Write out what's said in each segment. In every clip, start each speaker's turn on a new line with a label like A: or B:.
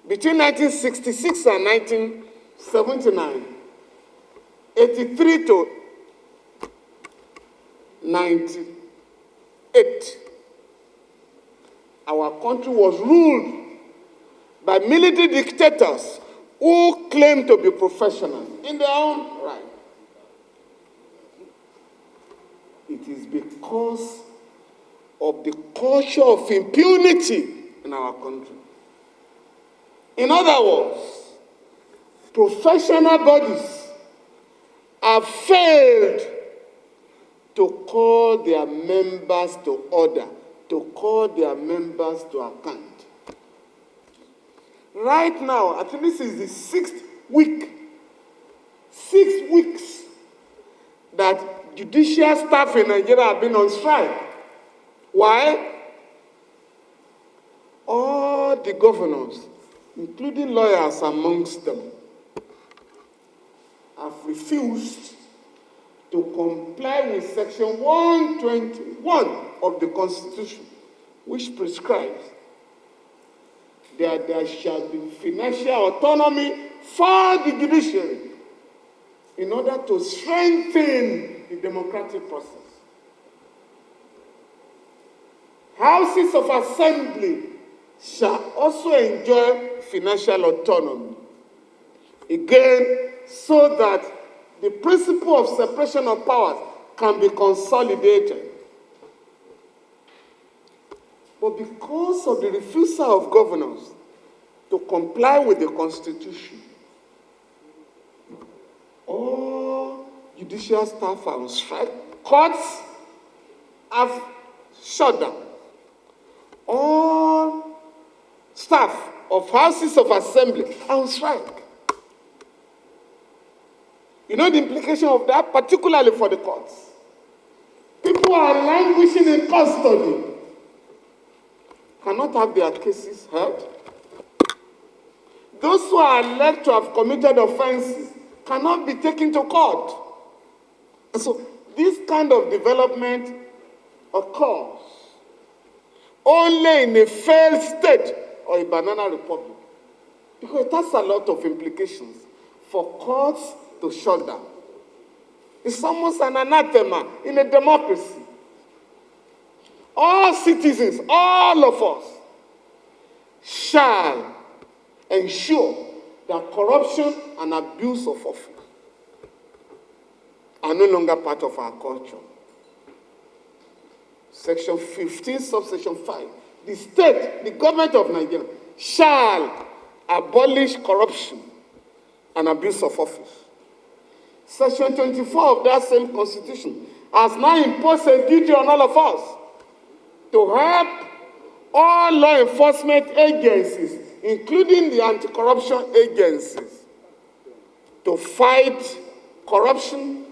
A: Between 1966 and 1979, 83 to 98, our country was ruled by military dictators who claimed to be professionals in their own right. It is because of the culture of impunity in our country. In other words, professional bodies have failed to call their members to order, to call their members to account. Right now, I think this is the 6th week, 6 weeks that judicial staff in Nigeria have been on strike. Why? All the governors, including lawyers amongst them, have refused to comply with Section 121 of the Constitution, which prescribes that there shall be financial autonomy for the judiciary in order to strengthen the democratic process. Houses of assembly shall also enjoy financial autonomy, again, so that the principle of separation of powers can be consolidated. But because of the refusal of governors to comply with the Constitution, all judicial staff are on strike. Courts have shut down. All staff of houses of assembly are on strike. You know the implication of that, particularly for the courts. People are languishing in custody, cannot have their cases heard. Those who are alleged to have committed offenses cannot be taken to court. And so this kind of development occurs only in a failed state or a banana republic, because it has a lot of implications for courts to shut down. It's almost an anathema in a democracy. All citizens, all of us, shall ensure that corruption and abuse of office are no longer part of our culture. Section 15, subsection 5. The state, the government of Nigeria, shall abolish corruption and abuse of office. Section 24 of that same constitution has now imposed a duty on all of us to help all law enforcement agencies, including the anti-corruption agencies, to fight corruption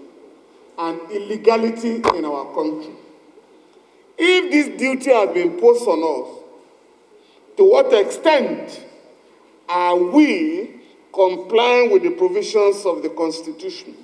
A: and illegality in our country. If this duty has been imposed on us, to what extent are we complying with the provisions of the Constitution?